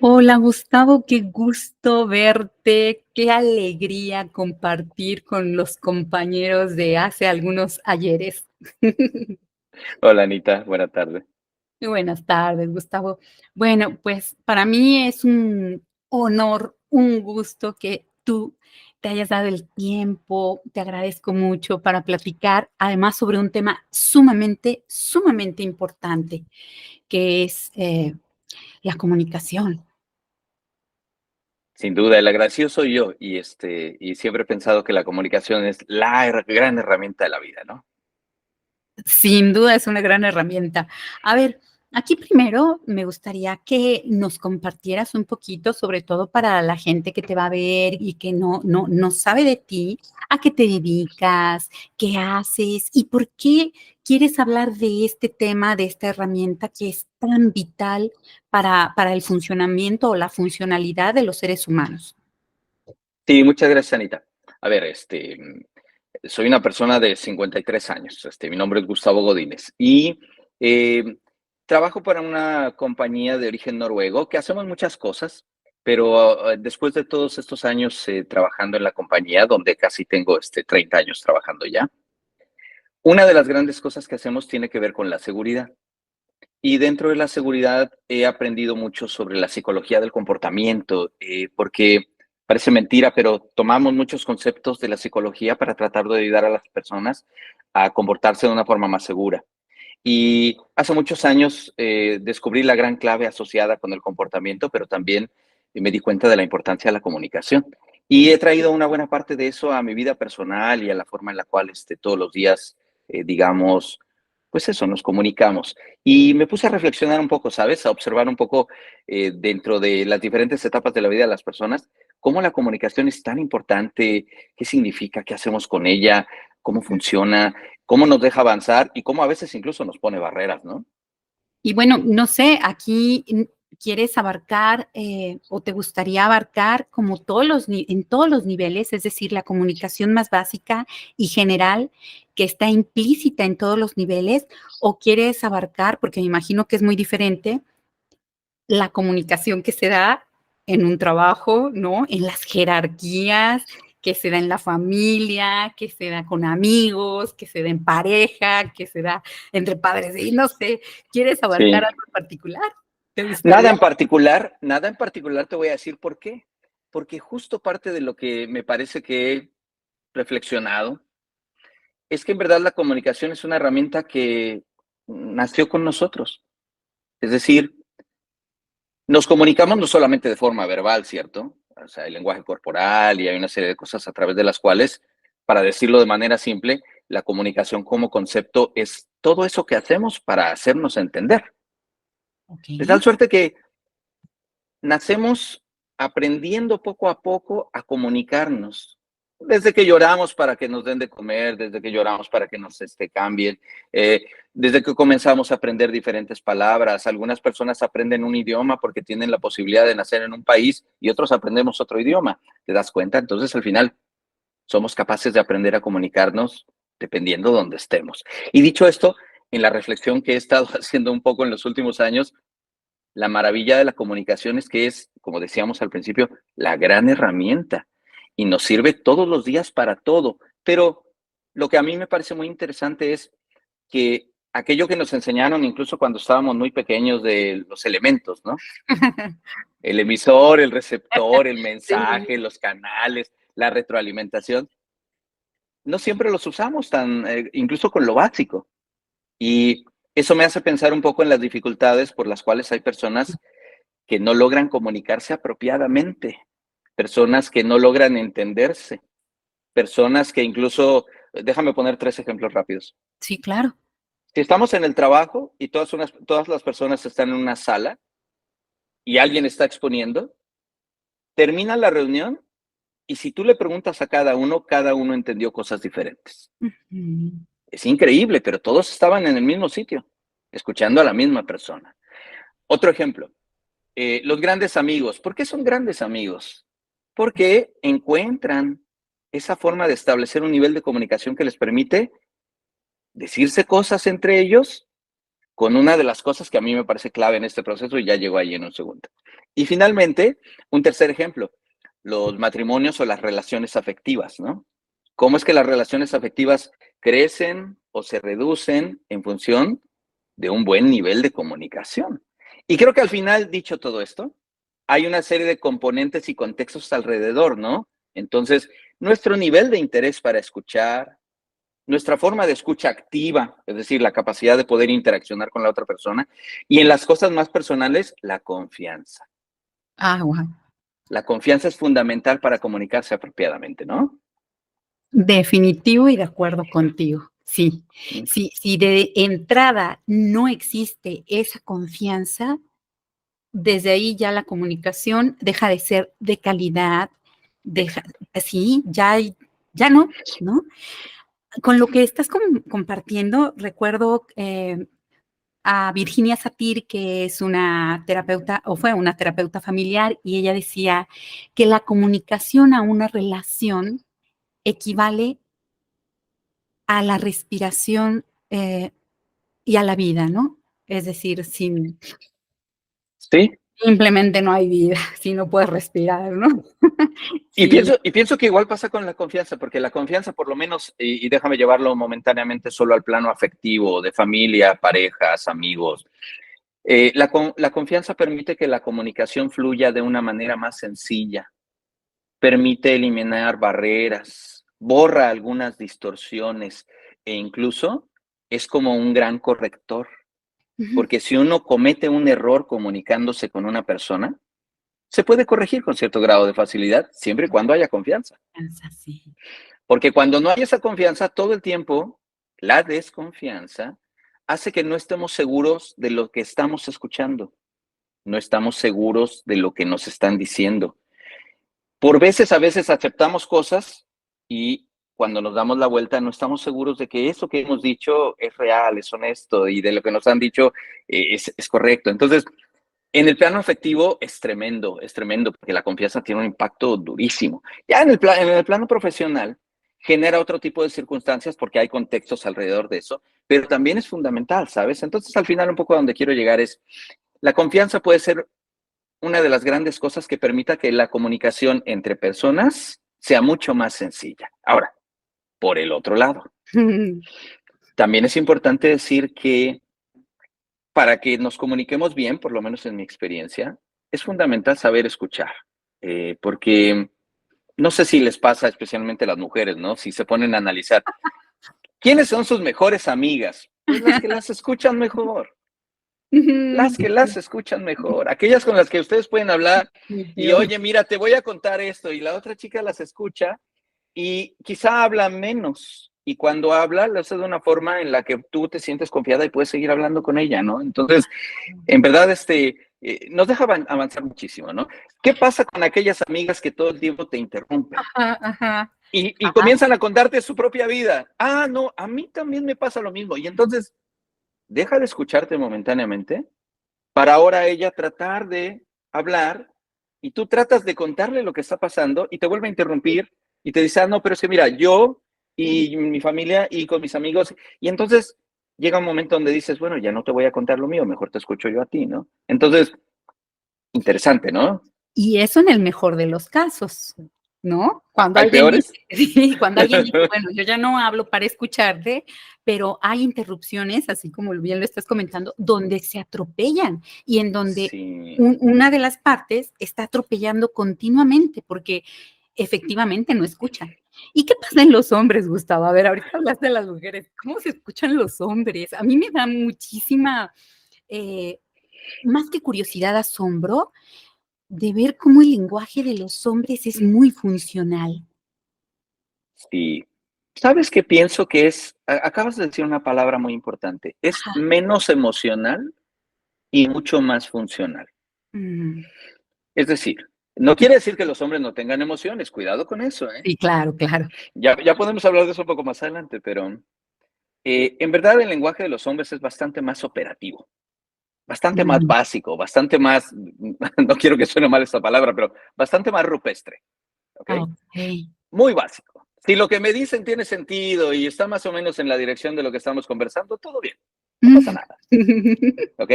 Hola Gustavo, qué gusto verte, qué alegría compartir con los compañeros de hace algunos ayeres. Hola Anita, buena tarde. Buenas tardes, Gustavo. Bueno, pues para mí es un honor, un gusto que tú te hayas dado el tiempo. Te agradezco mucho para platicar, además sobre un tema sumamente, sumamente importante, que es la comunicación. Sin duda, el agradecido soy yo y siempre he pensado que la comunicación es la gran herramienta de la vida, ¿no? Sin duda es una gran herramienta. A ver, aquí primero me gustaría que nos compartieras un poquito, sobre todo para la gente que te va a ver y que no sabe de ti, a qué te dedicas, qué haces y por qué quieres hablar de este tema, de esta herramienta que es tan vital para el funcionamiento o la funcionalidad de los seres humanos. Sí, muchas gracias Anita. A ver, soy una persona de 53 años, mi nombre es Gustavo Godínez y eh, trabajo para una compañía de origen noruego que hacemos muchas cosas, pero después de todos estos años trabajando en la compañía, donde casi tengo 30 años trabajando ya, una de las grandes cosas que hacemos tiene que ver con la seguridad. Y dentro de la seguridad he aprendido mucho sobre la psicología del comportamiento, porque parece mentira, pero tomamos muchos conceptos de la psicología para tratar de ayudar a las personas a comportarse de una forma más segura. Y hace muchos años descubrí la gran clave asociada con el comportamiento, pero también me di cuenta de la importancia de la comunicación. Y he traído una buena parte de eso a mi vida personal y a la forma en la cual todos los días, digamos, pues eso, nos comunicamos. Y me puse a reflexionar un poco, ¿sabes? A observar un poco dentro de las diferentes etapas de la vida de las personas, cómo la comunicación es tan importante, qué significa, qué hacemos con ella, cómo funciona, cómo nos deja avanzar y cómo a veces incluso nos pone barreras, ¿no? Y bueno, no sé, aquí quieres abarcar o te gustaría abarcar como en todos los niveles, es decir, la comunicación más básica y general que está implícita en todos los niveles, o quieres abarcar, porque me imagino que es muy diferente, la comunicación que se da en un trabajo, ¿no? En las jerarquías, que se da en la familia, que se da con amigos, que se da en pareja, que se da entre padres y no sé, ¿quieres abarcar Sí. algo en particular? ¿Te gustaría? Nada en particular te voy a decir por qué. Porque justo parte de lo que me parece que he reflexionado es que en verdad la comunicación es una herramienta que nació con nosotros. Es decir, nos comunicamos no solamente de forma verbal, ¿cierto? O sea, el lenguaje corporal y hay una serie de cosas a través de las cuales, para decirlo de manera simple, la comunicación como concepto es todo eso que hacemos para hacernos entender. Ok. De tal suerte que nacemos aprendiendo poco a poco a comunicarnos. Desde que lloramos para que nos den de comer, desde que lloramos para que nos cambien, eh, desde que comenzamos a aprender diferentes palabras. Algunas personas aprenden un idioma porque tienen la posibilidad de nacer en un país y otros aprendemos otro idioma. ¿Te das cuenta? Entonces, al final, somos capaces de aprender a comunicarnos dependiendo de donde estemos. Y dicho esto, en la reflexión que he estado haciendo un poco en los últimos años, la maravilla de la comunicación es que es, como decíamos al principio, la gran herramienta y nos sirve todos los días para todo. Pero lo que a mí me parece muy interesante es que aquello que nos enseñaron incluso cuando estábamos muy pequeños de los elementos, ¿no? El emisor, el receptor, el Sí. mensaje, los canales, la retroalimentación, no siempre los usamos incluso con lo básico. Y eso me hace pensar un poco en las dificultades por las cuales hay personas que no logran comunicarse apropiadamente, personas que no logran entenderse, personas que incluso, déjame poner 3 ejemplos rápidos. Sí, claro. Si estamos en el trabajo y todas las personas están en una sala y alguien está exponiendo, termina la reunión y si tú le preguntas a cada uno entendió cosas diferentes. Ujú. Es increíble, pero todos estaban en el mismo sitio, escuchando a la misma persona. Otro ejemplo, los grandes amigos. ¿Por qué son grandes amigos? Porque encuentran esa forma de establecer un nivel de comunicación que les permite decirse cosas entre ellos con una de las cosas que a mí me parece clave en este proceso y ya llego ahí en un segundo. Y finalmente, un tercer ejemplo, los matrimonios o las relaciones afectivas, ¿no? ¿Cómo es que las relaciones afectivas crecen o se reducen en función de un buen nivel de comunicación? Y creo que al final, dicho todo esto, hay una serie de componentes y contextos alrededor, ¿no? Entonces, nuestro nivel de interés para escuchar, nuestra forma de escucha activa, es decir, la capacidad de poder interaccionar con la otra persona, y en las cosas más personales, la confianza. Ah, wow. La confianza es fundamental para comunicarse apropiadamente, ¿no? Definitivo y de acuerdo contigo. Sí, sí, si de entrada no existe esa confianza, desde ahí ya la comunicación deja de ser de calidad, deja, sí, ya no, ¿no? Con lo que estás compartiendo, recuerdo a Virginia Satir, que es una terapeuta, o fue una terapeuta familiar, y ella decía que la comunicación a una relación equivale a la respiración y a la vida, ¿no? Es decir, Sí, simplemente no hay vida si no puedes respirar, ¿no? y Sí. pienso que igual pasa con la confianza, porque la confianza, por lo menos, y déjame llevarlo momentáneamente solo al plano afectivo, de familia, parejas, amigos, la confianza permite que la comunicación fluya de una manera más sencilla, permite eliminar barreras, borra algunas distorsiones e incluso es como un gran corrector, Ujú. porque si uno comete un error comunicándose con una persona, se puede corregir con cierto grado de facilidad, siempre y cuando haya confianza. Confianza, sí. Porque cuando no hay esa confianza, todo el tiempo, la desconfianza hace que no estemos seguros de lo que estamos escuchando, no estamos seguros de lo que nos están diciendo. Por veces, a veces aceptamos cosas y cuando nos damos la vuelta no estamos seguros de que eso que hemos dicho es real, es honesto y de lo que nos han dicho es correcto. Entonces, en el plano afectivo es tremendo, porque la confianza tiene un impacto durísimo. Ya en el plano profesional genera otro tipo de circunstancias porque hay contextos alrededor de eso, pero también es fundamental, ¿sabes? Entonces, al final, un poco a donde quiero llegar es, la confianza puede ser una de las grandes cosas que permita que la comunicación entre personas sea mucho más sencilla. Ahora, por el otro lado, también es importante decir que para que nos comuniquemos bien, por lo menos en mi experiencia, es fundamental saber escuchar, porque no sé si les pasa especialmente a las mujeres, ¿no? Si se ponen a analizar, ¿quiénes son sus mejores amigas? Pues las que las escuchan mejor, las que las escuchan mejor, aquellas con las que ustedes pueden hablar y, Definitivo. oye, mira, te voy a contar esto, y la otra chica las escucha y quizá habla menos. Y cuando habla, lo hace de una forma en la que tú te sientes confiada y puedes seguir hablando con ella, ¿no? Entonces, en verdad, nos deja avanzar muchísimo, ¿no? ¿Qué pasa con aquellas amigas que todo el tiempo te interrumpen? Ajá, ajá. Y comienzan a contarte su propia vida. Ah, no, a mí también me pasa lo mismo. Y entonces, deja de escucharte momentáneamente para ahora ella tratar de hablar y tú tratas de contarle lo que está pasando y te vuelve a interrumpir y te dice, ah, no, pero es que mira, yo y mi familia y con mis amigos, y entonces llega un momento donde dices, bueno, ya no te voy a contar lo mío, mejor te escucho yo a ti, ¿no? Entonces, interesante, ¿no? Y eso en el mejor de los casos, ¿no? Cuando ¿Hay alguien dice, peores? sí, cuando alguien dice, bueno, yo ya no hablo para escucharte, pero hay interrupciones, así como bien lo estás comentando, donde se atropellan y en donde Sí, una de las partes está atropellando continuamente porque efectivamente no escuchan. ¿Y qué pasa en los hombres, Gustavo? A ver, ahorita hablaste de las mujeres, ¿cómo se escuchan los hombres? A mí me da muchísima, eh, más que curiosidad, asombro de ver cómo el lenguaje de los hombres es muy funcional. sí. ¿Sabes qué pienso que es? Acabas de decir una palabra muy importante. Es Ajá. menos emocional y mucho más funcional. Mm, Es decir, no quiere decir que los hombres no tengan emociones, cuidado con eso, ¿eh? sí, claro, claro. Ya podemos hablar de eso un poco más adelante, pero en verdad el lenguaje de los hombres es bastante más operativo, bastante más Mm, básico, bastante más, no quiero que suene mal esta palabra, pero bastante más rupestre, ¿ok? okey. Muy básico. Si lo que me dicen tiene sentido y está más o menos en la dirección de lo que estamos conversando, todo bien, no pasa Mm, nada. ¿Ok?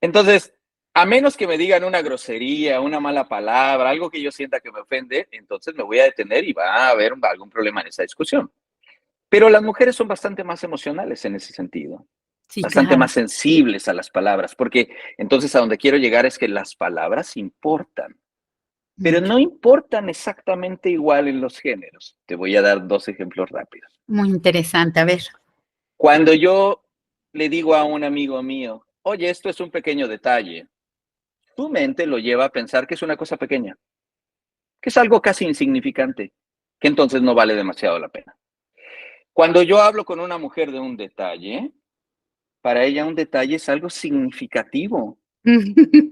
Entonces, a menos que me digan una grosería, una mala palabra, algo que yo sienta que me ofende, entonces me voy a detener y va a haber algún problema en esa discusión. Pero las mujeres son bastante más emocionales en ese sentido, Sí, bastante claro. más sensibles a las palabras, porque entonces a donde quiero llegar es que las palabras importan, pero Mucho. no importan exactamente igual en los géneros. Te voy a dar dos ejemplos rápidos. Muy interesante. A ver. Cuando yo le digo a un amigo mío, oye, esto es un pequeño detalle, tu mente lo lleva a pensar que es una cosa pequeña, que es algo casi insignificante, que entonces no vale demasiado la pena. Cuando yo hablo con una mujer de un detalle, para ella un detalle es algo significativo,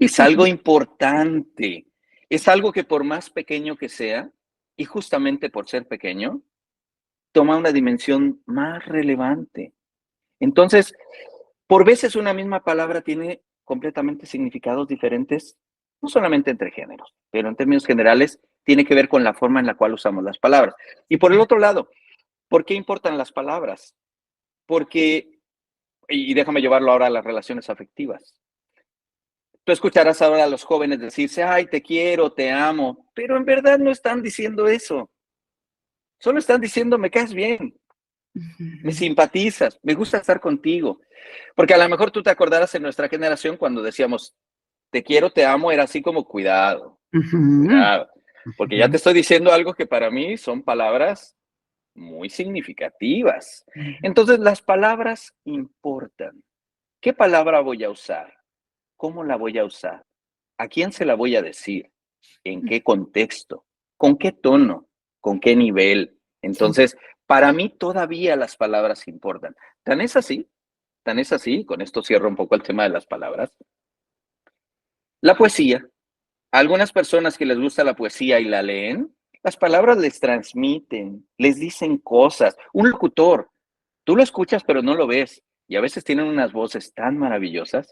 es algo importante, es algo que por más pequeño que sea, y justamente por ser pequeño, toma una dimensión más relevante. Entonces, por veces una misma palabra tiene completamente significados diferentes, no solamente entre géneros, pero en términos generales tiene que ver con la forma en la cual usamos las palabras. Y por el otro lado, ¿por qué importan las palabras? Porque, y déjame llevarlo ahora a las relaciones afectivas. Tú escucharás ahora a los jóvenes decirse, ay, te quiero, te amo, pero en verdad no están diciendo eso. Solo están diciendo, me caes bien, me simpatizas, me gusta estar contigo. Porque a lo mejor tú te acordarás en nuestra generación cuando decíamos, te quiero, te amo, era así como cuidado, Ujú, cuidado. Porque ya te ujú, estoy diciendo algo que para mí son palabras muy significativas. ujú. Entonces, las palabras importan. ¿Qué palabra voy a usar? ¿Cómo la voy a usar? ¿A quién se la voy a decir? ¿En qué contexto? ¿Con qué tono? ¿Con qué nivel? Sí. Entonces, para mí todavía las palabras importan. Tan es así, con esto cierro un poco el tema de las palabras. La poesía. A algunas personas que les gusta la poesía y la leen, las palabras les transmiten, les dicen cosas. Un locutor, tú lo escuchas pero no lo ves. Y a veces tienen unas voces tan Ujú. maravillosas.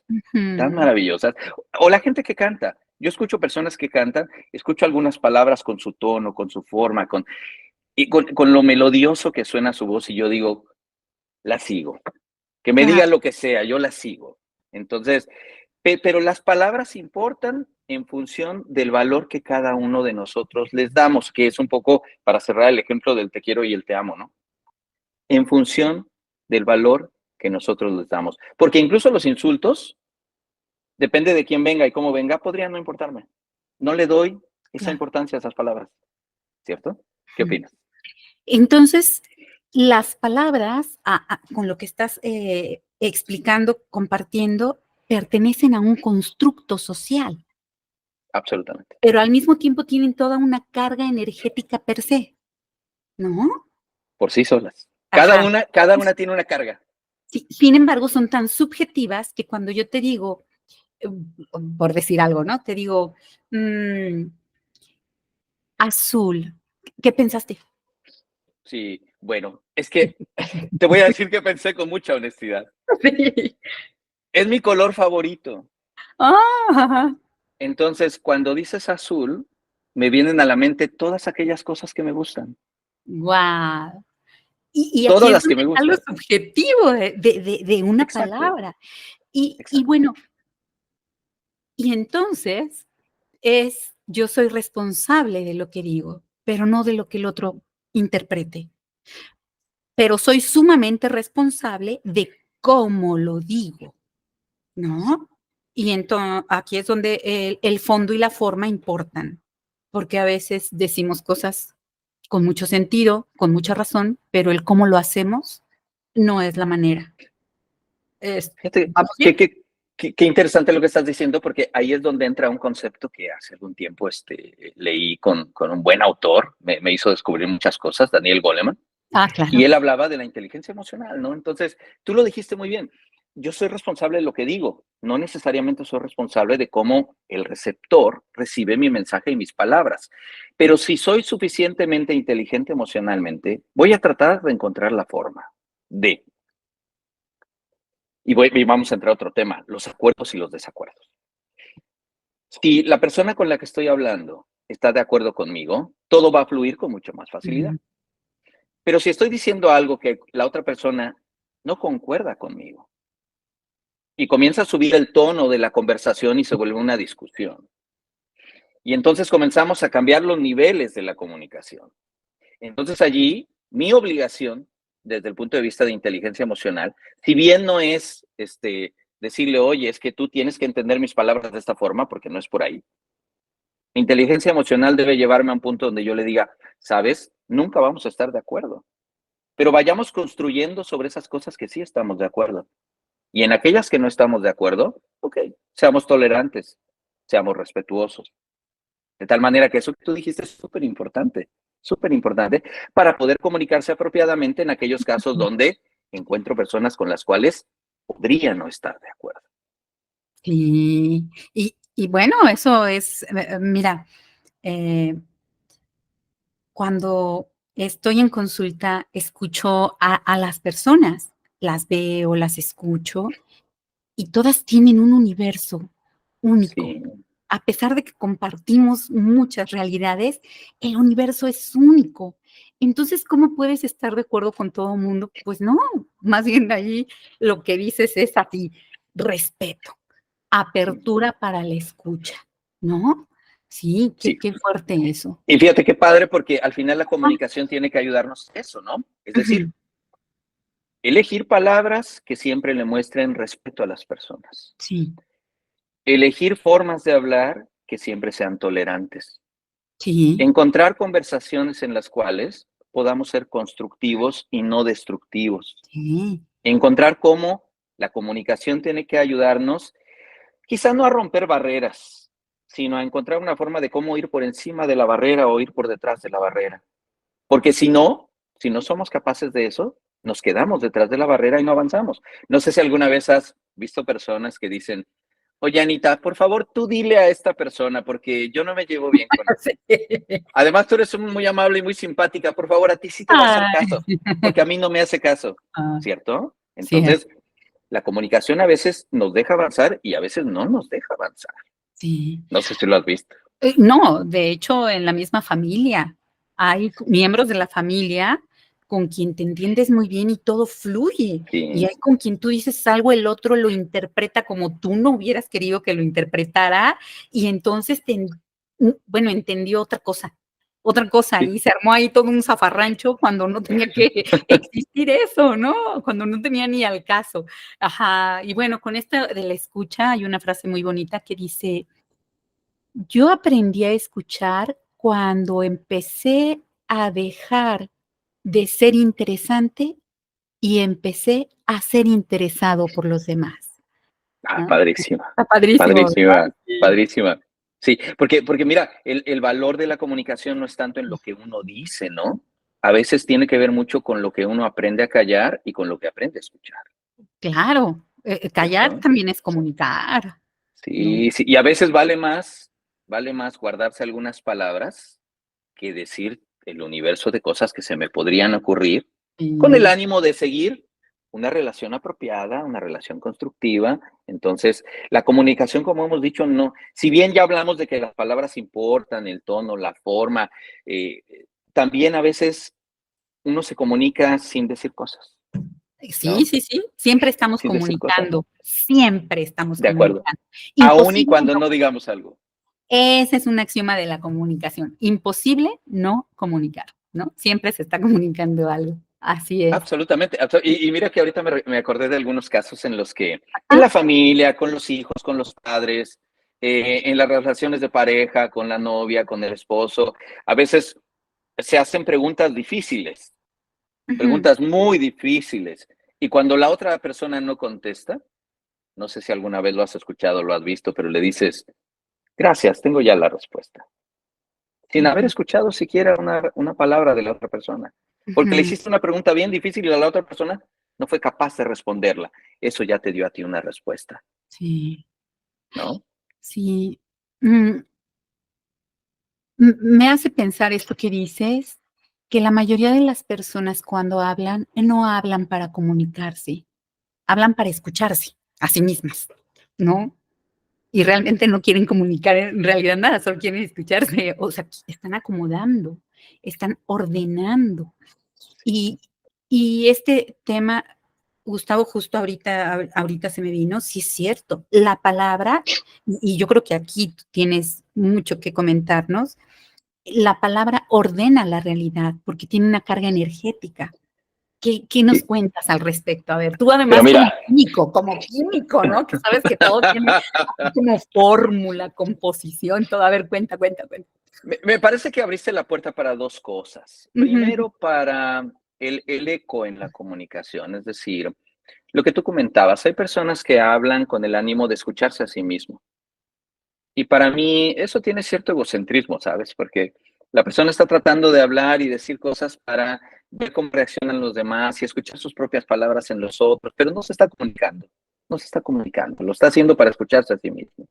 O la gente que canta. Yo escucho personas que cantan, escucho algunas palabras con su tono, con su forma, con lo melodioso que suena su voz y yo digo, la sigo. Que me Claro. diga lo que sea, yo la sigo. Entonces, pero las palabras importan en función del valor que cada uno de nosotros les damos, que es un poco para cerrar el ejemplo del te quiero y el te amo, ¿no? En función del valor que nosotros les damos. Porque incluso los insultos, depende de quién venga y cómo venga, podrían no importarme. No le doy esa Claro. importancia a esas palabras, ¿cierto? ¿Qué Ujú. opinas? Entonces, las palabras, con lo que estás explicando, compartiendo, pertenecen a un constructo social, Absolutamente. pero al mismo tiempo tienen toda una carga energética per se, ¿no? Por sí solas. Ajá. Cada una tiene una carga. Sí, sin embargo, son tan subjetivas que cuando yo te digo, por decir algo, ¿no? Te digo, mm, azul, ¿qué pensaste? Sí, bueno, es que te voy a decir que pensé con mucha honestidad. Sí. Es mi color favorito. Ah, ajá. Entonces, cuando dices azul, me vienen a la mente todas aquellas cosas que me gustan, Guau. Y aquí todas es las que donde me está lo gustan. subjetivo de una Exacto, palabra. Y exacto. bueno, y entonces yo soy responsable de lo que digo, pero no de lo que el otro interprete. Pero soy sumamente responsable de cómo lo digo, ¿no? Y entonces aquí es donde el fondo y la forma importan, porque a veces decimos cosas con mucho sentido, con mucha razón, pero el cómo lo hacemos no es la manera. Fíjate, ¿Vamos bien? qué interesante lo que estás diciendo, porque ahí es donde entra un concepto que hace algún tiempo leí con un buen autor, me hizo descubrir muchas cosas, Daniel Goleman. Ah, Y claro. él hablaba de la inteligencia emocional, ¿no? Entonces, tú lo dijiste muy bien. Yo soy responsable de lo que digo, no necesariamente soy responsable de cómo el receptor recibe mi mensaje y mis palabras. Pero si soy suficientemente inteligente emocionalmente, voy a tratar de encontrar la forma de. Y vamos a entrar a otro tema, los acuerdos y los desacuerdos. Si la persona con la que estoy hablando está de acuerdo conmigo, todo va a fluir con mucho más facilidad. Ujú. Pero si estoy diciendo algo que la otra persona no concuerda conmigo, y comienza a subir el tono de la conversación y se vuelve una discusión. Y entonces comenzamos a cambiar los niveles de la comunicación. Entonces allí, mi obligación, desde el punto de vista de inteligencia emocional, si bien no es decirle, oye, es que tú tienes que entender mis palabras de esta forma, porque no es por ahí. Mi inteligencia emocional debe llevarme a un punto donde yo le diga, sabes, nunca vamos a estar de acuerdo, pero vayamos construyendo sobre esas cosas que sí estamos de acuerdo. Y en aquellas que no estamos de acuerdo, ok, seamos tolerantes, seamos respetuosos. De tal manera que eso que tú dijiste es súper importante para poder comunicarse apropiadamente en aquellos casos donde encuentro personas con las cuales podría no estar de acuerdo. Sí, y bueno, eso es, mira, cuando estoy en consulta, escucho a las personas, las veo, las escucho, y todas tienen un universo único. Sí, A pesar de que compartimos muchas realidades, el universo es único. Entonces, ¿cómo puedes estar de acuerdo con todo el mundo? Pues no, más bien ahí lo que dices es así, respeto, apertura para la escucha, ¿no? Sí, sí. qué fuerte eso. Y fíjate qué padre, porque al final la Ah, comunicación tiene que ayudarnos a eso, ¿no? Es ujú, decir, elegir palabras que siempre le muestren respeto a las personas. sí, Elegir formas de hablar que siempre sean tolerantes. sí, Encontrar conversaciones en las cuales podamos ser constructivos y no destructivos. sí, Encontrar cómo la comunicación tiene que ayudarnos, quizá no a romper barreras, sino a encontrar una forma de cómo ir por encima de la barrera o ir por detrás de la barrera. Porque si no somos capaces de eso, nos quedamos detrás de la barrera y no avanzamos. No sé si alguna vez has visto personas que dicen, oye, Anita, por favor, tú dile a esta persona, porque yo no me llevo bien con él. sí. Además, tú eres muy amable y muy simpática, por favor, a ti sí te va a hacer Ay, caso, porque a mí no me hace caso, ah, ¿cierto? cierto, Entonces, la comunicación a veces nos deja avanzar y a veces no nos deja avanzar. sí. No sé si lo has visto. No, de hecho, en la misma familia hay miembros de la familia con quien te entiendes muy bien y todo fluye. Y Sí, hay con quien tú dices algo, el otro lo interpreta como tú no hubieras querido que lo interpretara y entonces bueno, entendió otra cosa sí, y se armó ahí todo un zafarrancho cuando no tenía que existir eso, ¿no? Cuando no tenía ni al caso. Ajá. Y bueno, con esto de la escucha hay una frase muy bonita que dice, yo aprendí a escuchar cuando empecé a dejar de ser interesante y empecé a ser interesado por los demás, ¿no? padrísima, Está padrísimo, ¿verdad? padrísima, Sí. padrísima. Sí, porque mira, el valor de la comunicación no es tanto en lo que uno dice, ¿no? A veces tiene que ver mucho con lo que uno aprende a callar y con lo que aprende a escuchar, Claro, callar ¿cierto? también es comunicar, ¿no? Sí, sí, y a veces vale más guardarse algunas palabras que decir el universo de cosas que se me podrían ocurrir, con el Sí, ánimo de seguir una relación apropiada, una relación constructiva. Entonces, la comunicación, como hemos dicho, no, si bien ya hablamos de que las palabras importan, el tono, la forma, eh, también a veces uno se comunica sin decir cosas, sí, ¿no? sí, sí, siempre estamos Sin decir cosas. comunicando, siempre estamos De acuerdo. comunicando. Aún y Imposible cuando no. no digamos algo. Ese es un axioma de la comunicación. Imposible no comunicar, ¿no? Siempre se está comunicando algo. Así es. Absolutamente. Y mira que ahorita me acordé de algunos casos en los que en Ah, la familia, con los hijos, con los padres, en las relaciones de pareja, con la novia, con el esposo, a veces se hacen ujú. preguntas muy difíciles. Y cuando la otra persona no contesta, no sé si alguna vez lo has escuchado, lo has visto, pero le dices, gracias, tengo ya la respuesta, sin haber Ujú, escuchado siquiera una palabra de la otra persona. Porque le ujú. hiciste una pregunta bien difícil y la otra persona no fue capaz de responderla. Eso ya te dio a ti una respuesta, Sí, ¿no? sí. Me hace pensar esto que dices, que la mayoría de las personas cuando hablan, no hablan para comunicarse, hablan para escucharse a sí mismas, ¿no? Y realmente no quieren comunicar en realidad nada, solo quieren escucharse, o sea, están acomodando, están ordenando. Y, y este tema Gustavo, justo ahorita se me vino, sí es cierto, la palabra, y yo creo que aquí tú tienes mucho que comentarnos, la palabra ordena la realidad porque tiene una carga energética. ¿Qué nos Sí. cuentas al respecto? A ver, tú Pero además mira, como químico, ¿no? Que sabes que todo tiene así como fórmula, composición, todo. A ver, cuenta. me parece que abriste la puerta para dos cosas. Ujú. Primero, para el eco en la comunicación, es decir, lo que tú comentabas, hay personas que hablan con el ánimo de escucharse a sí mismo. Y para mí eso tiene cierto egocentrismo, ¿sabes? Porque la persona está tratando de hablar y decir cosas para ver cómo reaccionan los demás y escuchar sus propias palabras en los otros, pero no se está comunicando, no se está comunicando, lo está haciendo para escucharse a sí mismo.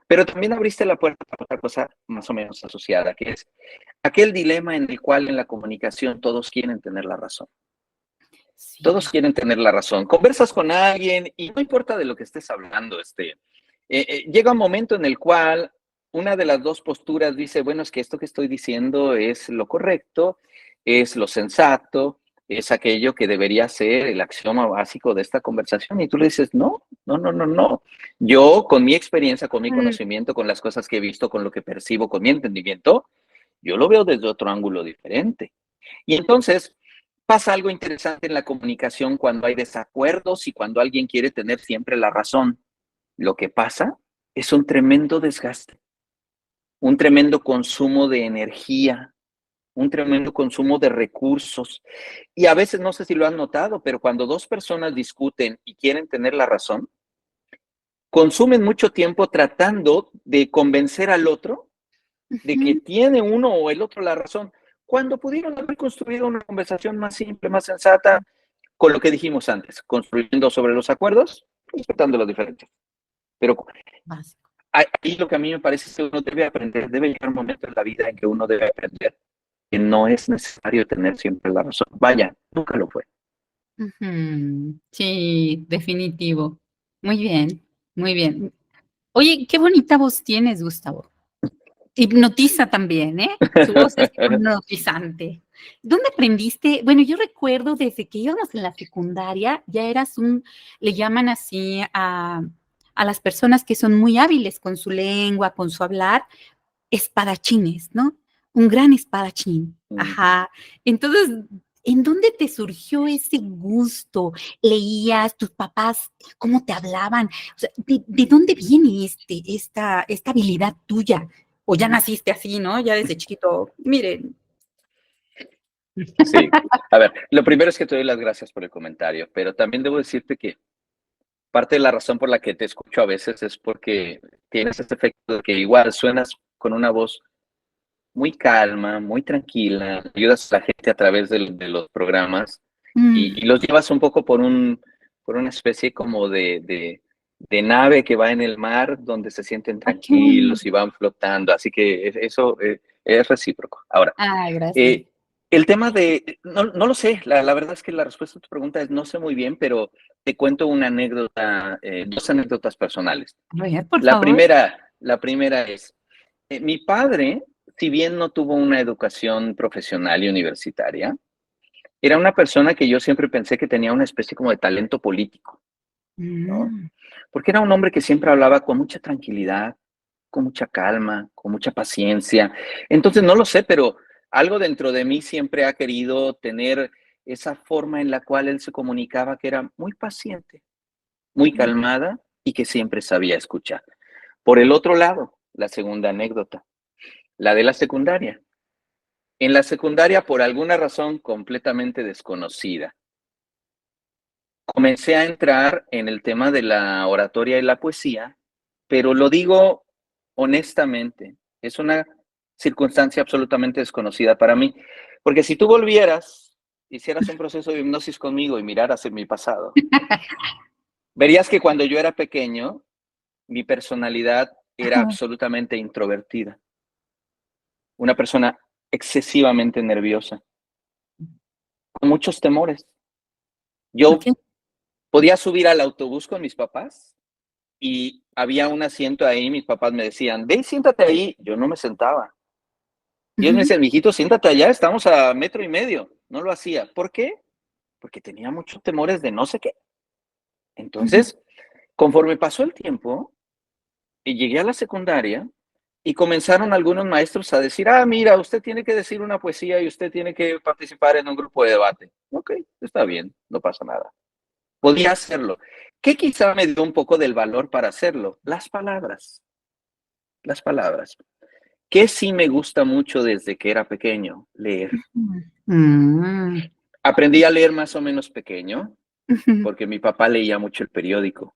Pero también abriste la puerta para otra cosa más o menos asociada, que es aquel dilema en el cual en la comunicación todos quieren tener la razón. Todos Sí. quieren tener la razón. Conversas con alguien y no importa de lo que estés hablando, llega un momento en el cual una de las dos posturas dice, bueno, es que esto que estoy diciendo es lo correcto, es lo sensato, es aquello que debería ser el axioma básico de esta conversación. Y tú le dices, no. Yo, con mi experiencia, con mi Mm, conocimiento, con las cosas que he visto, con lo que percibo, con mi entendimiento, yo lo veo desde otro ángulo diferente. Y entonces pasa algo interesante en la comunicación cuando hay desacuerdos y cuando alguien quiere tener siempre la razón. Lo que pasa es un tremendo desgaste, un tremendo consumo de energía, un tremendo consumo de recursos. Y a veces, no sé si lo han notado, pero cuando dos personas discuten y quieren tener la razón, consumen mucho tiempo tratando de convencer al otro de que ujú. tiene uno o el otro la razón, cuando pudieron haber construido una conversación más simple, más sensata, con lo que dijimos antes, construyendo sobre los acuerdos, respetando las diferencias. Pero Básico. ahí lo que a mí me parece es que uno debe aprender, debe llegar un momento en la vida en que uno debe aprender que no es necesario tener siempre la razón. Vaya, nunca lo fue. Ujú. Sí, definitivo. Muy bien, muy bien. Oye, qué bonita voz tienes, Gustavo. Hipnotiza también, ¿eh? Su voz es hipnotizante. ¿Dónde aprendiste? Bueno, yo recuerdo desde que íbamos en la secundaria, ya eras le llaman así a las personas que son muy hábiles con su lengua, con su hablar, espadachines, ¿no? Un gran espadachín. Ajá. Entonces, ¿en dónde te surgió ese gusto? ¿Leías tus papás cómo te hablaban? O sea, ¿de dónde viene esta habilidad tuya? O ya naciste así, ¿no? Ya desde chiquito. Miren. Sí. A ver, lo primero es que te doy las gracias por el comentario, pero también debo decirte que parte de la razón por la que te escucho a veces es porque tienes ese efecto de que igual suenas con una voz muy calma, muy tranquila, ayudas a la gente a través de los programas y Mm, los llevas un poco por una especie como de nave que va en el mar donde se sienten ay, qué bonito. tranquilos y van flotando. Así que eso es recíproco. Ahora, Ah, gracias. eh, el tema de, no lo sé, la verdad es que la respuesta a tu pregunta es no sé muy bien, pero te cuento una anécdota, dos anécdotas personales. A ver, por La favor. primera, la primera es, mi padre, si bien no tuvo una educación profesional y universitaria, era una persona que yo siempre pensé que tenía una especie como de talento político, ¿no? Mm, Porque era un hombre que siempre hablaba con mucha tranquilidad, con mucha calma, con mucha paciencia. Entonces, no lo sé, pero algo dentro de mí siempre ha querido tener esa forma en la cual él se comunicaba, que era muy paciente, muy mm, calmada y que siempre sabía escuchar. Por el otro lado, la segunda anécdota, la de la secundaria. En la secundaria, por alguna razón completamente desconocida, comencé a entrar en el tema de la oratoria y la poesía, pero lo digo honestamente, es una circunstancia absolutamente desconocida para mí, porque si tú volvieras, hicieras un proceso de hipnosis conmigo y miraras en mi pasado, verías que cuando yo era pequeño, mi personalidad era ajá, absolutamente introvertida, una persona excesivamente nerviosa, con muchos temores. Yo ok. podía subir al autobús con mis papás y había un asiento ahí, mis papás me decían, ve, siéntate ahí. Yo no me sentaba. Y ellos me Ujú. decían, mijito, siéntate allá, estamos a metro y medio. No lo hacía. ¿Por qué? Porque tenía muchos temores de no sé qué. Ujú. Entonces, conforme pasó el tiempo y llegué a la secundaria y comenzaron algunos maestros a decir, ah, mira, usted tiene que decir una poesía y usted tiene que participar en un grupo de debate. Ok, está bien, no pasa nada. Podía hacerlo. ¿Qué quizá me dio un poco del valor para hacerlo? Las palabras, las palabras. ¿Qué sí me gusta mucho desde que era pequeño? Leer. Mm. Aprendí a leer más o menos pequeño, Ujú. porque mi papá leía mucho el periódico.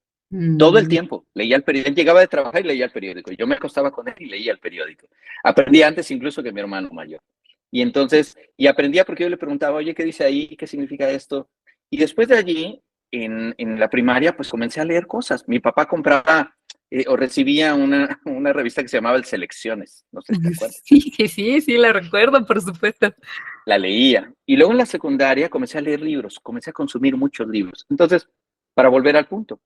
Todo el Mm. tiempo, leía el periódico. Él llegaba de trabajar y leía el periódico. Yo me acostaba con él y leía el periódico. Aprendí antes incluso que mi hermano mayor. Y entonces, y aprendía porque yo le preguntaba, oye, ¿qué dice ahí? ¿Qué significa esto? Y después de allí, en la primaria, pues comencé a leer cosas. Mi papá compraba o recibía una revista que se llamaba El Selecciones. No sé si te acuerdas. Sí, sí, sí, la recuerdo, por supuesto. La leía. Y luego en la secundaria comencé a leer libros, comencé a consumir muchos libros. Entonces, para volver al punto,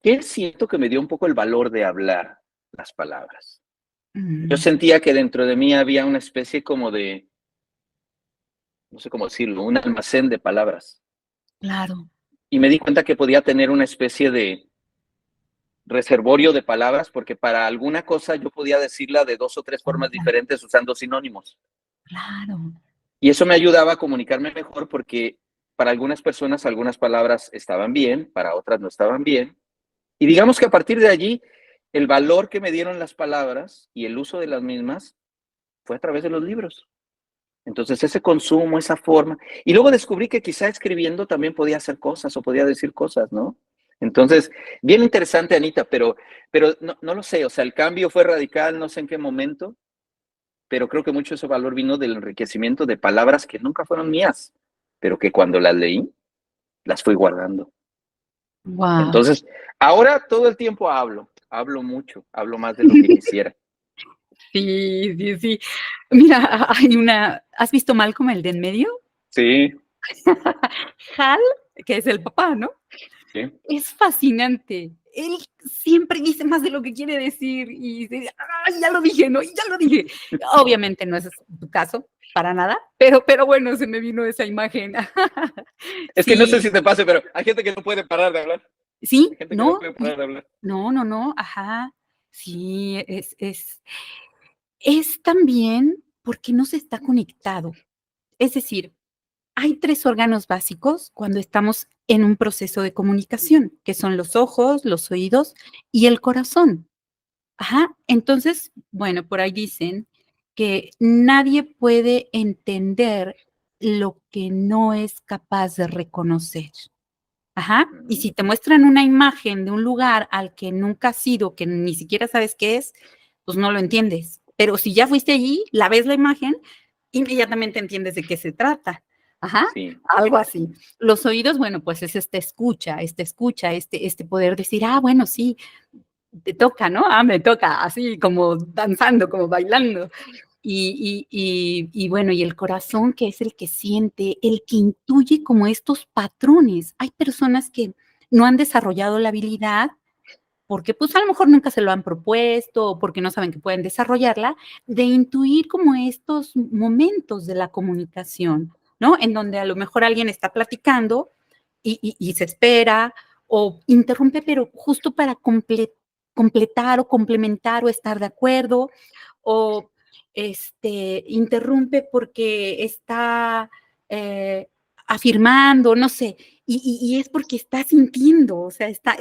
¿qué siento que me dio un poco el valor de hablar las palabras? Yo Mm, sentía que dentro de mí había una especie como de, no sé cómo decirlo, un almacén de palabras. claro. Y me di cuenta que podía tener una especie de reservorio de palabras porque para alguna cosa yo podía decirla de dos o tres Oh, formas ya, diferentes usando sinónimos. claro. Y eso me ayudaba a comunicarme mejor porque para algunas personas algunas palabras estaban bien, para otras no estaban bien. Y digamos que a partir de allí, el valor que me dieron las palabras y el uso de las mismas fue a través de los libros. Entonces, ese consumo, esa forma. Y luego descubrí que quizá escribiendo también podía hacer cosas o podía decir cosas, ¿no? Entonces, bien interesante, Anita, pero no, no lo sé, o sea, el cambio fue radical, no sé en qué momento, pero creo que mucho ese valor vino del enriquecimiento de palabras que nunca fueron mías, pero que cuando las leí, las fui guardando. Wow. Entonces, ahora todo el tiempo hablo mucho, hablo más de lo que quisiera. Sí, sí, sí. Mira, hay una, ¿has visto Malcolm el de en medio? Sí, Hal, que es el papá, ¿no? sí, Es fascinante. Él siempre dice más de lo que quiere decir y dice, ¡ay, ya lo dije, no! Ya lo dije. Obviamente no es tu caso, para nada, pero bueno, se me vino esa imagen. es que no sé si Sí, te pase, pero hay gente que no puede parar de hablar. Hay sí, gente que no no, puede parar de hablar. no, no, no, ajá. Sí, es también porque no se está conectado. Es decir, hay 3 órganos básicos cuando estamos en un proceso de comunicación, que son los ojos, los oídos y el corazón. Ajá, entonces, bueno, por ahí dicen que nadie puede entender lo que no es capaz de reconocer. Ajá, y si Ujú. te muestran una imagen de un lugar al que nunca has ido, que ni siquiera sabes qué es, pues no lo entiendes. Pero si ya fuiste allí, la ves la imagen, inmediatamente entiendes de qué se trata. Ajá, Sí, algo así. Los oídos, bueno, pues es este poder decir, ah, bueno, sí, te toca, ¿no? Ah, me toca, así como danzando, como bailando. Y bueno, y el corazón, que es el que siente, el que intuye como estos patrones. Hay personas que no han desarrollado la habilidad porque pues a lo mejor nunca se lo han propuesto o porque no saben que pueden desarrollarla, de intuir como estos momentos de la comunicación, ¿no? En donde a lo mejor alguien está platicando y se espera o interrumpe, pero justo para completar o complementar o estar de acuerdo, o interrumpe porque está afirmando, no sé, y es porque está sintiendo, o sea, está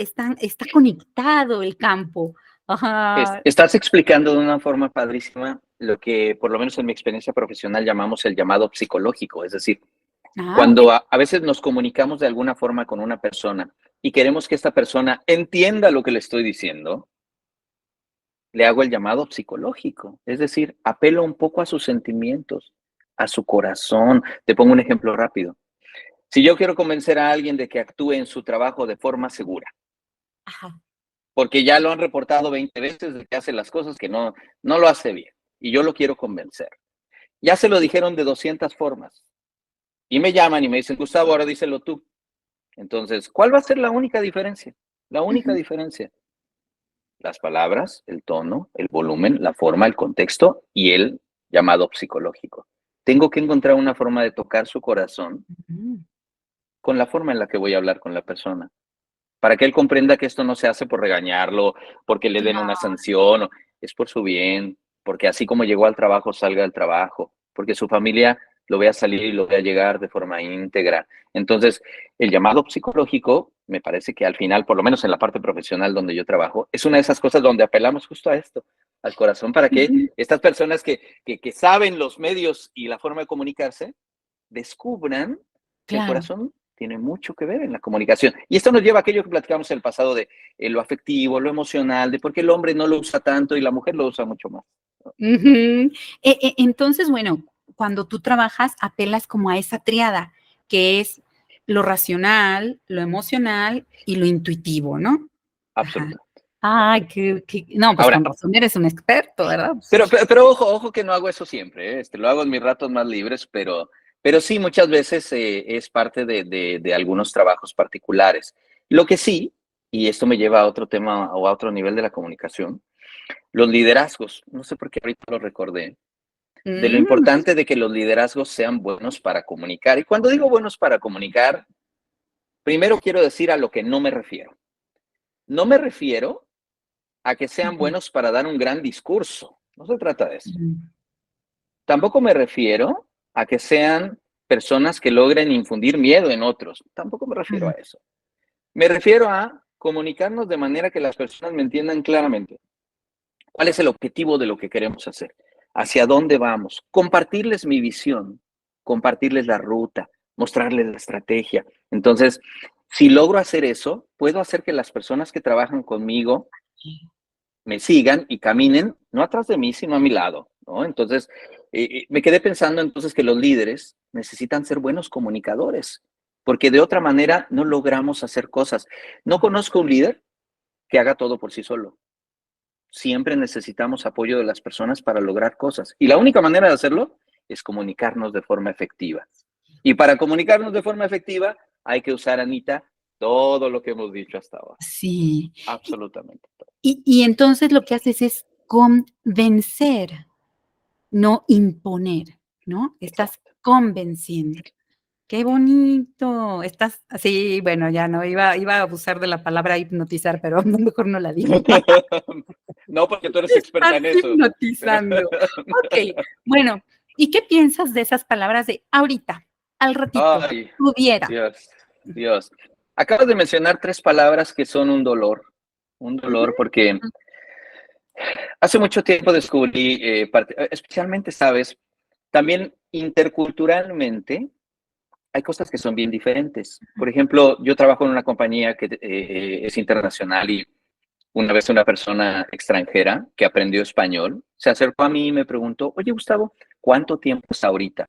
conectado el campo. Ajá. estás explicando de una forma padrísima lo que, por lo menos en mi experiencia profesional, llamamos el llamado psicológico. Es decir, Ah, ok. cuando a veces nos comunicamos de alguna forma con una persona y queremos que esta persona entienda lo que le estoy diciendo, le hago el llamado psicológico. Es decir, apelo un poco a sus sentimientos, a su corazón. Te pongo un ejemplo rápido. Si yo quiero convencer a alguien de que actúe en su trabajo de forma segura, Ajá. porque ya lo han reportado 20 veces de que hace las cosas que no, no lo hace bien, y yo lo quiero convencer. Ya se lo dijeron de 200 formas, y me llaman y me dicen, Gustavo, ahora díselo tú. Entonces, ¿cuál va a ser la única diferencia? La única Ujú. diferencia, las palabras, el tono, el volumen, la forma, el contexto y el llamado psicológico. Tengo que encontrar una forma de tocar su corazón Ujú. con la forma en la que voy a hablar con la persona. para que él comprenda que esto no se hace por regañarlo, porque le den una Claro. sanción, es por su bien, porque así como llegó al trabajo, salga al trabajo, porque su familia lo vea salir y lo vea llegar de forma íntegra. Entonces, el llamado psicológico, me parece que al final, por lo menos en la parte profesional donde yo trabajo, es una de esas cosas donde apelamos justo a esto, al corazón, para que Ujú. estas personas que saben los medios y la forma de comunicarse, descubran que el Claro. corazón tiene mucho que ver en la comunicación. Y esto nos lleva a aquello que platicamos en el pasado de lo afectivo, lo emocional, de por qué el hombre no lo usa tanto y la mujer lo usa mucho más. Ujú. Entonces, bueno, cuando tú trabajas, apelas como a esa triada, que es lo racional, lo emocional y lo intuitivo, ¿no? Ajá. Absolutamente. Ay, no, pues con Ahora, razón eres un experto, ¿verdad? pero ojo que no hago eso siempre, ¿eh? Lo hago en mis ratos más libres, pero sí, muchas veces es parte de algunos trabajos particulares. Lo que sí, y esto me lleva a otro tema o a otro nivel de la comunicación, los liderazgos. No sé por qué ahorita lo recordé. De lo Mm, importante de que los liderazgos sean buenos para comunicar. Y cuando digo buenos para comunicar, primero quiero decir a lo que no me refiero. No me refiero a que sean ujú, buenos para dar un gran discurso. No se trata de eso. ujú, Tampoco me refiero a que sean personas que logren infundir miedo en otros. Tampoco me refiero a ujú, eso. Me refiero a comunicarnos de manera que las personas me entiendan claramente cuál es el objetivo de lo que queremos hacer, hacia dónde vamos, compartirles mi visión, compartirles la ruta, mostrarles la estrategia. Entonces, si logro hacer eso, puedo hacer que las personas que trabajan conmigo me sigan y caminen, no atrás de mí, sino a mi lado, ¿no? Entonces, me quedé pensando entonces que los líderes necesitan ser buenos comunicadores, porque de otra manera no logramos hacer cosas. No conozco un líder que haga todo por sí solo. Siempre necesitamos apoyo de las personas para lograr cosas. Y la única manera de hacerlo es comunicarnos de forma efectiva. Y para comunicarnos de forma efectiva hay que usar, Anita, todo lo que hemos dicho hasta ahora. sí. Absolutamente todo. Y entonces lo que haces es convencer, no imponer, ¿no? Estás Exacto. convenciendo. Qué bonito. Estás sí, bueno, ya no iba a abusar de la palabra hipnotizar, pero mejor no la digo. No, porque tú eres experta Estás en eso. hipnotizando. Okey, bueno, ¿y qué piensas de esas palabras de ahorita, al ratito, Ay, pudiera? Dios, Dios. Acabas de mencionar tres palabras que son un Ujú, dolor porque hace mucho tiempo descubrí, especialmente, ¿sabes? También interculturalmente hay cosas que son bien diferentes. Por ejemplo, yo trabajo en una compañía que es internacional y una vez una persona extranjera que aprendió español se acercó a mí y me preguntó, oye, Gustavo, ¿cuánto tiempo es ahorita?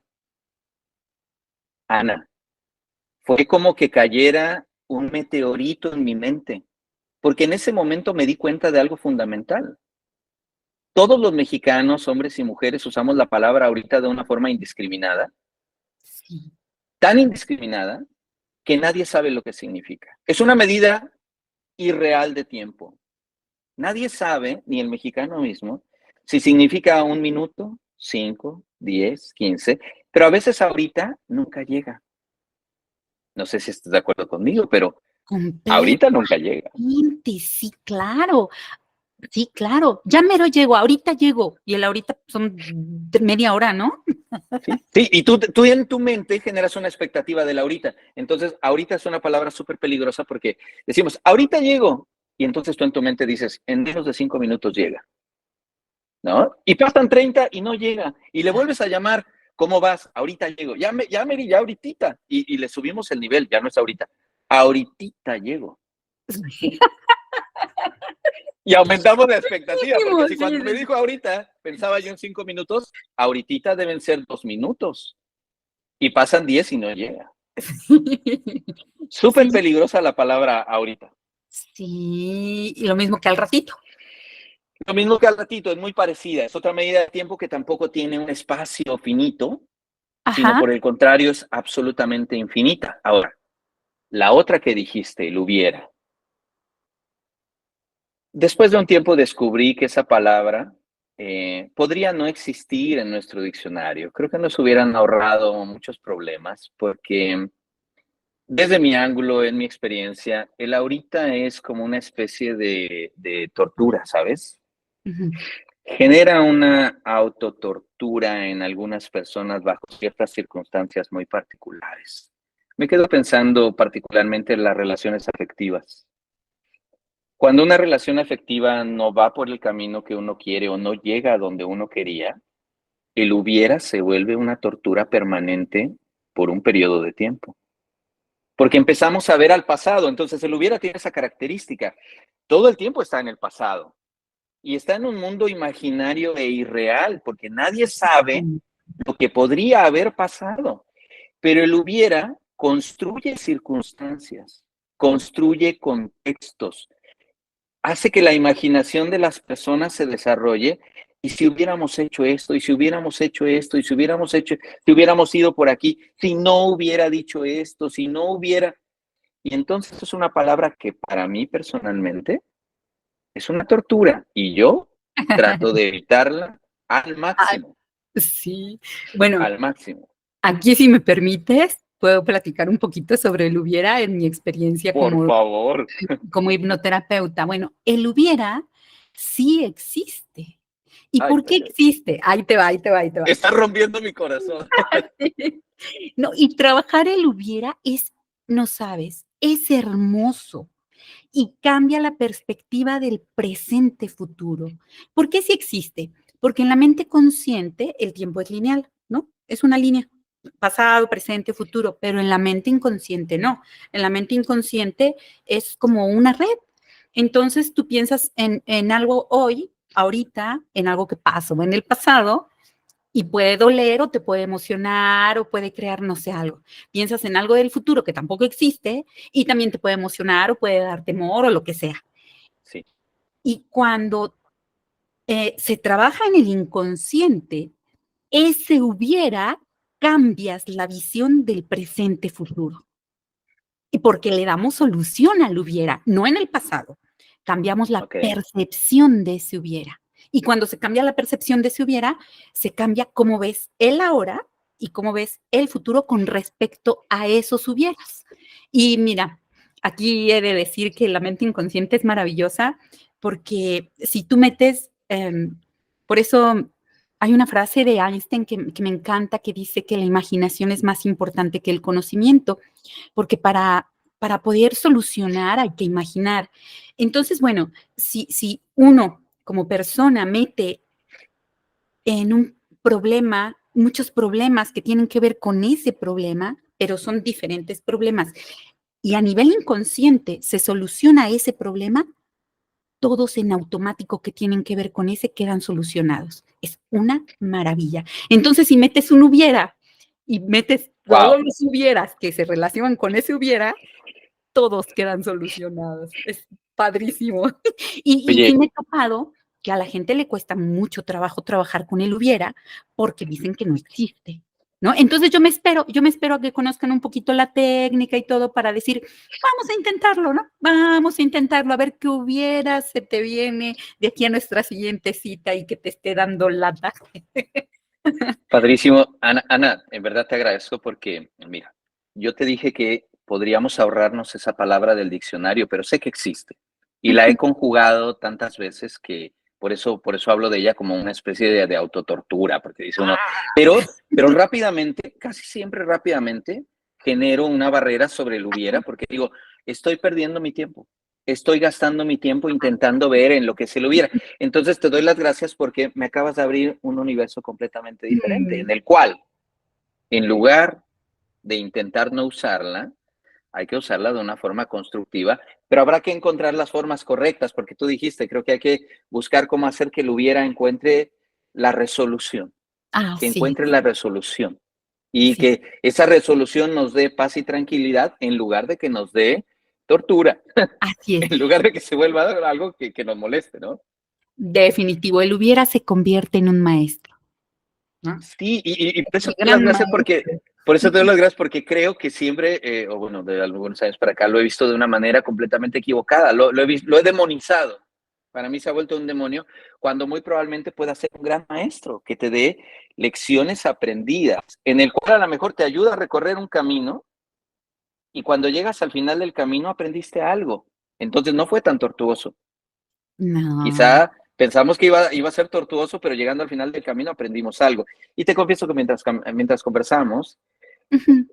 Ana, fue como que cayera un meteorito en mi mente, porque en ese momento me di cuenta de algo fundamental. Todos los mexicanos, hombres y mujeres, usamos la palabra ahorita de una forma indiscriminada, sí, tan indiscriminada que nadie sabe lo que significa. Es una medida irreal de tiempo. Nadie sabe, ni el mexicano mismo, si significa un minuto, 5, 10, 15, pero a veces ahorita nunca llega. No sé si estás de acuerdo conmigo, pero ahorita completamente, nunca llega. sí, claro. Sí, claro, ya mero llego, ahorita llego, y el ahorita son media hora, ¿no? Sí, sí, y tú en tu mente generas una expectativa del ahorita. Entonces, ahorita es una palabra súper peligrosa porque decimos, ahorita llego, y entonces tú en tu mente dices, en menos de 5 minutos llega, ¿no? Y pasan 30 y no llega, y le vuelves a llamar, ¿cómo vas? Ahorita llego, ya ahorita, y le subimos el nivel, ya no es ahorita, ahorita llego. Y aumentamos la expectativa, porque si Sí, cuando me dijo ahorita, pensaba yo en 5 minutos, ahorita deben ser 2 minutos, y pasan 10 y no llega. sí. Súper Sí, peligrosa la palabra ahorita. sí, y lo mismo que al ratito. Lo mismo que al ratito, es muy parecida. Es otra medida de tiempo que tampoco tiene un espacio finito, sino Ajá, por el contrario es absolutamente infinita. Ahora, la otra que dijiste, el hubiera. Después de un tiempo descubrí que esa palabra podría no existir en nuestro diccionario. Creo que nos hubieran ahorrado muchos problemas porque Desde mi ángulo, en mi experiencia, el ahorita es como una especie de tortura, ¿sabes? Ujú. Genera una autotortura en algunas personas bajo ciertas circunstancias muy particulares. Me quedo pensando particularmente en las relaciones afectivas. Cuando una relación afectiva no va por el camino que uno quiere o no llega a donde uno quería, el hubiera se vuelve una tortura permanente por un periodo de tiempo. Porque empezamos a ver al pasado, entonces el hubiera tiene esa característica. Todo el tiempo está en el pasado y está en un mundo imaginario e irreal, porque nadie sabe Mm. lo que podría haber pasado. Pero el hubiera construye circunstancias, construye contextos, hace que la imaginación de las personas se desarrolle. Y si hubiéramos hecho esto, y si hubiéramos hecho esto, y si hubiéramos hecho, si hubiéramos ido por aquí, si no hubiera dicho esto, si no hubiera. Y entonces es una palabra que para mí personalmente es una tortura. Y yo trato de evitarla al Ah, máximo, sí. Bueno, al máximo. aquí, si me permites, puedo platicar un poquito sobre el hubiera en mi experiencia Por favor. como hipnoterapeuta. Bueno, el hubiera sí existe. ¿Y Ay, por qué existe? Ahí te va, ahí te va, ahí te va. está rompiendo mi corazón. No, y trabajar el hubiera es, no sabes, es hermoso y cambia la perspectiva del presente futuro. ¿Por qué sí existe? Porque en la mente consciente el tiempo es lineal, ¿no? Es una línea, pasado, presente, futuro, pero en la mente inconsciente no. En la mente inconsciente es como una red. Entonces tú piensas en algo hoy, ahorita, en algo que pasó en el pasado, y puede doler o te puede emocionar o puede crear, no sé, algo. Piensas en algo del futuro que tampoco existe y también te puede emocionar o puede dar temor o lo que sea. Sí, Y cuando se trabaja en el inconsciente, ese hubiera, cambias la visión del presente futuro. Y porque le damos solución al hubiera, no en el pasado. Cambiamos la ok. percepción de ese hubiera. Y cuando se cambia la percepción de ese hubiera, se cambia cómo ves el ahora y cómo ves el futuro con respecto a esos hubieras. Y mira, aquí he de decir que la mente inconsciente es maravillosa porque si tú metes, por eso hay una frase de Einstein que me encanta que dice que la imaginación es más importante que el conocimiento porque para poder solucionar hay que imaginar. Entonces, bueno, si uno como persona mete en un problema muchos problemas que tienen que ver con ese problema, pero son diferentes problemas, y a nivel inconsciente se soluciona ese problema, todos en automático que tienen que ver con ese quedan solucionados. Es una maravilla. Entonces, si metes un hubiera y metes todos Wow. los hubieras que se relacionan con ese hubiera, todos quedan solucionados. Es padrísimo. Y sí Oye, me he topado que a la gente le cuesta mucho trabajo trabajar con el hubiera porque dicen que no existe, ¿no? Entonces yo me espero a que conozcan un poquito la técnica y todo para decir, vamos a intentarlo, ¿no? Vamos a intentarlo, a ver qué hubiera se te viene de aquí a nuestra siguiente cita y que te esté dando lata. padrísimo. Ana, en verdad te agradezco porque, mira, yo te dije que podríamos ahorrarnos esa palabra del diccionario, pero sé que existe y la he conjugado tantas veces que por eso hablo de ella como una especie de autotortura, porque dice uno, pero rápidamente, casi siempre rápidamente, genero una barrera sobre el hubiera porque digo, estoy perdiendo mi tiempo. Estoy gastando mi tiempo intentando ver en lo que se lo hubiera. Entonces te doy las gracias porque me acabas de abrir un universo completamente diferente, en el cual, en lugar de intentar no usarla, hay que usarla de una forma constructiva, pero habrá que encontrar las formas correctas, porque tú dijiste, creo que hay que buscar cómo hacer que el hubiera encuentre la resolución, Ah, que sí, encuentre la resolución y sí, que esa resolución nos dé paz y tranquilidad en lugar de que nos dé tortura, así es. en lugar de que se vuelva algo que nos moleste, ¿no? Definitivo, el hubiera se convierte en un maestro, ¿no? Sí, y por eso El te doy las gran gracias porque, maestro. por eso te doy las gracias porque creo que siempre, o bueno, de algunos años para acá lo he visto de una manera completamente equivocada, lo he demonizado. Para mí se ha vuelto un demonio, cuando muy probablemente pueda ser un gran maestro que te dé lecciones aprendidas, en el cual a lo mejor te ayuda a recorrer un camino y cuando llegas al final del camino aprendiste algo. Entonces no fue tan tortuoso. No. Quizá pensamos que iba a ser tortuoso, pero llegando al final del camino aprendimos algo. Y te confieso que mientras conversamos, Ujú.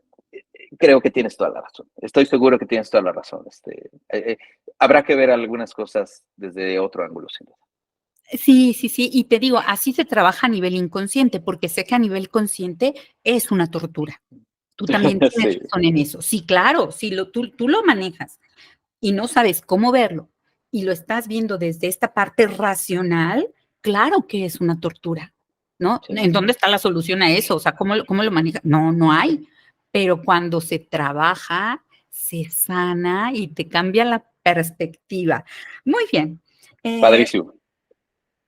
creo que tienes toda la razón. Estoy seguro que tienes toda la razón. Habrá que ver algunas cosas desde otro ángulo, sin duda. Sí, sí, sí. Y te digo, así se trabaja a nivel inconsciente, porque sé que a nivel consciente es una tortura. Tú también tienes Sí, razón en eso. Sí, claro, si tú lo manejas y no sabes cómo verlo y lo estás viendo desde esta parte racional, claro que es una tortura, ¿no? sí. ¿En dónde está la solución a eso? O sea, ¿cómo lo manejas? No, no hay. Pero cuando se trabaja, se sana y te cambia la perspectiva. Muy bien. Eh, Padrísimo.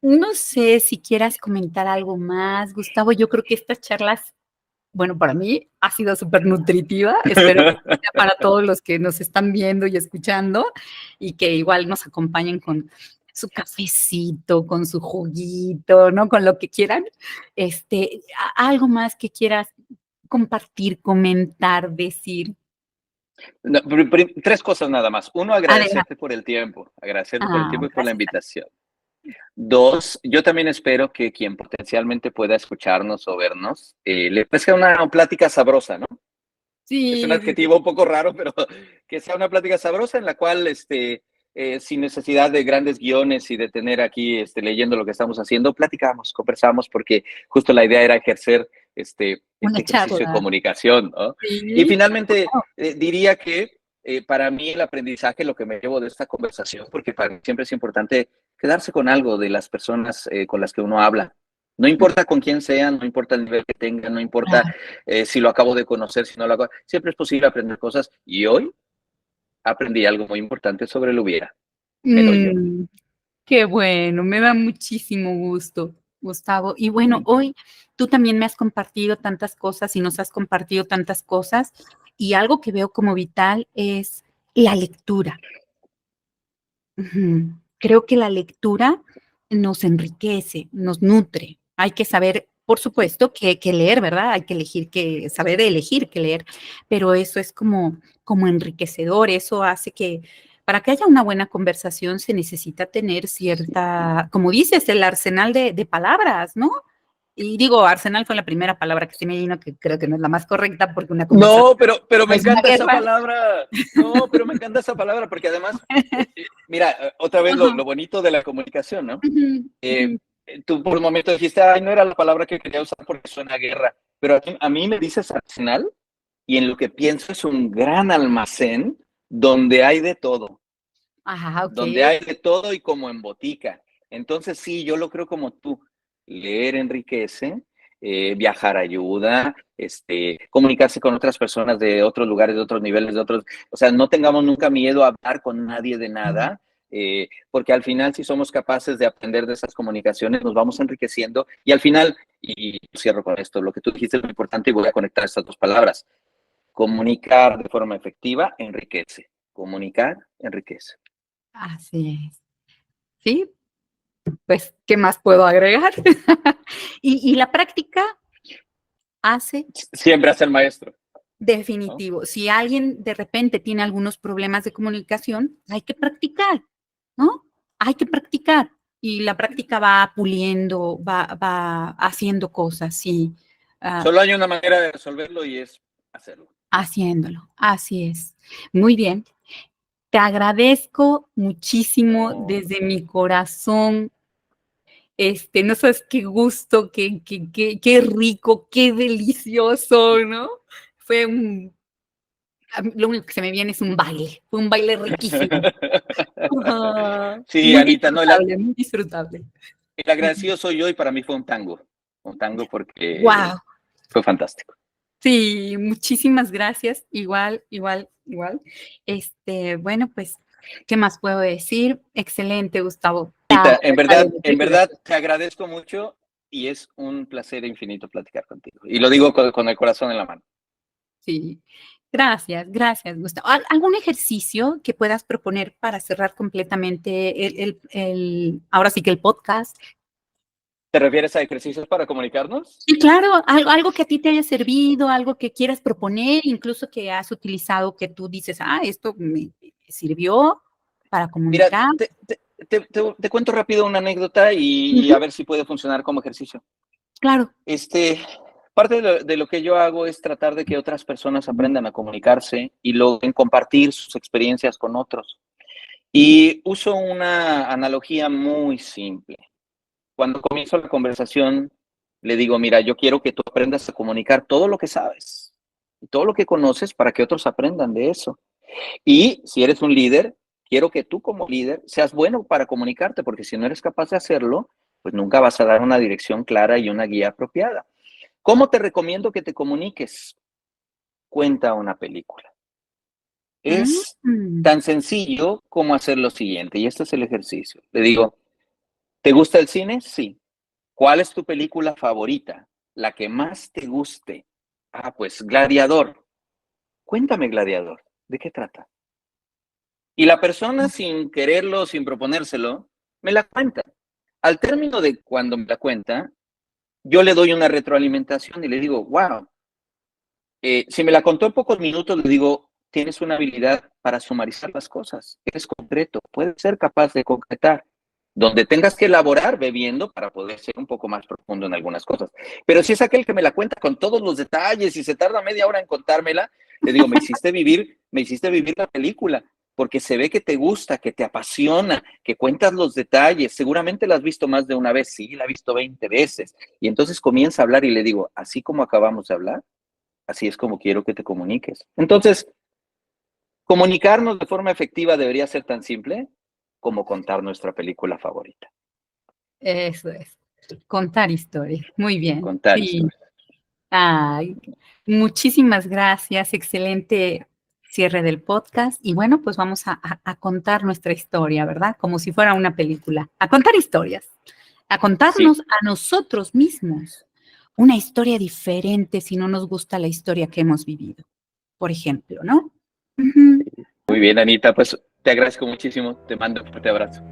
no sé si quieras comentar algo más, Gustavo. Yo creo que estas charlas, bueno, para mí ha sido súper nutritiva. Espero que sea para todos los que nos están viendo y escuchando y que igual nos acompañen con su cafecito, con su juguito, ¿no? Con lo que quieran. Algo más que quieras compartir, comentar, decir. No, tres cosas nada más. Uno, Adelante. agradecerte por el tiempo y por la Gracias a ti. invitación. Dos, yo también espero que quien potencialmente pueda escucharnos o vernos, le parezca una plática sabrosa, ¿no? Es un Sí, sí, sí. adjetivo un poco raro, pero que sea una plática sabrosa en la cual, sin necesidad de grandes guiones y de tener aquí, leyendo lo que estamos haciendo, platicamos, conversamos, porque justo la idea era ejercer Una este ejercicio de charla. comunicación, ¿no? Y Sí, finalmente, claro. diría que para mí el aprendizaje, lo que me llevo de esta conversación, porque para mí siempre es importante quedarse con algo de las personas con las que uno habla. No importa con quién sean, no importa el nivel que tengan, no importa Claro. si lo acabo de conocer, si no lo acabo, siempre es posible aprender cosas. Y hoy aprendí algo muy importante sobre el hubiera. Me lo llevo. Mm. Qué bueno, me da muchísimo gusto, Gustavo. Y bueno, hoy tú también me has compartido tantas cosas y nos has compartido tantas cosas y algo que veo como vital es la lectura. Ujú. Creo que la lectura nos enriquece, nos nutre. Hay que saber, por supuesto, que leer, ¿verdad? Hay que elegir saber elegir qué leer, pero eso es como enriquecedor, eso hace que para que haya una buena conversación se necesita tener cierta, como dices, el arsenal de palabras, ¿no? Y digo, arsenal fue la primera palabra que se me vino, que creo que no es la más correcta porque una conversación No, pero no me es una encanta esa guerra. palabra. No, pero me encanta esa palabra porque además, mira, otra vez Ajá. lo bonito de la comunicación, ¿no? Ujú, Eh, ujú. tú por un momento dijiste, ay, no era la palabra que quería usar porque suena a guerra, pero a mí me dices arsenal y en lo que pienso es un gran almacén donde hay de todo. Ajá, ok. Donde hay de todo y como en botica. Entonces, sí, yo lo creo como tú. Leer enriquece, viajar ayuda, comunicarse con otras personas de otros lugares, de otros niveles, de otros. O sea, no tengamos nunca miedo a hablar con nadie de nada, porque al final, si somos capaces de aprender de esas comunicaciones, nos vamos enriqueciendo. Y al final, y cierro con esto, lo que tú dijiste es muy importante y voy a conectar estas dos palabras. Comunicar de forma efectiva enriquece. Comunicar enriquece. Así es. Sí, pues, ¿qué más puedo agregar? Y la práctica hace Siempre hace el maestro, ¿no? definitivo. Si alguien de repente tiene algunos problemas de comunicación, hay que practicar, ¿no? Hay que practicar. Y la práctica va puliendo, va haciendo cosas, sí, ah, Solo hay una manera de resolverlo y es hacerlo. haciéndolo. Así es. Muy bien. Te agradezco muchísimo No, desde mi corazón. No sabes qué gusto, qué rico, qué delicioso, ¿no? Fue lo único que se me viene es un baile, fue un baile riquísimo. Ajá. sí, Muy Anita, no, disfrutable, muy disfrutable. el agradecido soy yo y para mí fue un tango porque Wow. fue fantástico. Sí, muchísimas gracias. Igual, igual, igual. Bueno, pues, ¿qué más puedo decir? Excelente, Gustavo. Anita, Muchas en verdad gracias. te agradezco mucho y es un placer infinito platicar contigo. Y lo digo con el corazón en la mano. Sí, gracias, gracias, Gustavo. ¿Algún ejercicio que puedas proponer para cerrar completamente ahora sí que el podcast? ¿Te refieres a ejercicios para comunicarnos? Sí, claro, algo que a ti te haya servido, algo que quieras proponer, incluso que has utilizado, que tú dices, esto me sirvió para Mira, comunicar. te cuento rápido una anécdota y Ujú, a ver si puede funcionar como ejercicio. claro. Este, parte de lo que yo hago es tratar de que otras personas aprendan a comunicarse y logren compartir sus experiencias con otros. Y uso una analogía muy simple. Cuando comienzo la conversación, le digo, mira, yo quiero que tú aprendas a comunicar todo lo que sabes y todo lo que conoces para que otros aprendan de eso. Y si eres un líder, quiero que tú como líder seas bueno para comunicarte, porque si no eres capaz de hacerlo, pues nunca vas a dar una dirección clara y una guía apropiada. ¿Cómo te recomiendo que te comuniques? Cuenta una película. Es Mm, tan sencillo como hacer lo siguiente, y este es el ejercicio. Le digo, ¿te gusta el cine? Sí. ¿Cuál es tu película favorita? La que más te guste. Pues Gladiador. Cuéntame, Gladiador. ¿De qué trata? Y la persona, sin quererlo, sin proponérselo, me la cuenta. Al término de cuando me la cuenta, yo le doy una retroalimentación y le digo, wow, si me la contó en pocos minutos, le digo, tienes una habilidad para sumarizar las cosas, eres concreto, puedes ser capaz de concretar. Donde tengas que elaborar, bebiendo para poder ser un poco más profundo en algunas cosas. Pero si es aquel que me la cuenta con todos los detalles y se tarda media hora en contármela, le digo, me hiciste vivir la película, porque se ve que te gusta, que te apasiona, que cuentas los detalles. Seguramente la has visto más de una vez, sí, la he visto 20 veces. Y entonces comienza a hablar y le digo, así como acabamos de hablar, así es como quiero que te comuniques. Entonces, comunicarnos de forma efectiva debería ser tan simple como contar nuestra película favorita. eso es. Contar historias. Muy bien. Contar Sí. historias. Ay, muchísimas gracias. Excelente cierre del podcast. Y bueno, pues vamos a contar nuestra historia, ¿verdad? Como si fuera una película. A contar historias. A Sí, contarnos a nosotros mismos una historia diferente si no nos gusta la historia que hemos vivido, por ejemplo, ¿no? Ujú. muy bien, Anita. Pues te agradezco muchísimo. Te mando un fuerte abrazo.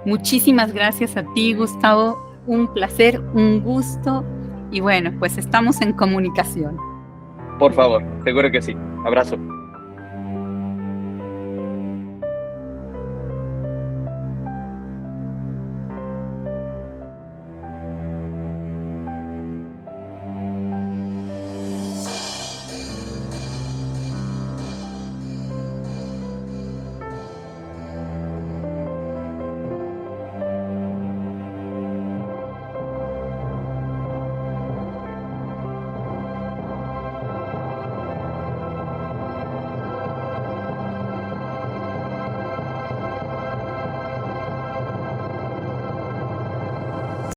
Muchísimas gracias a ti, Gustavo. Un placer, un gusto. Y bueno, pues estamos en comunicación. Por favor, seguro que sí. Abrazo.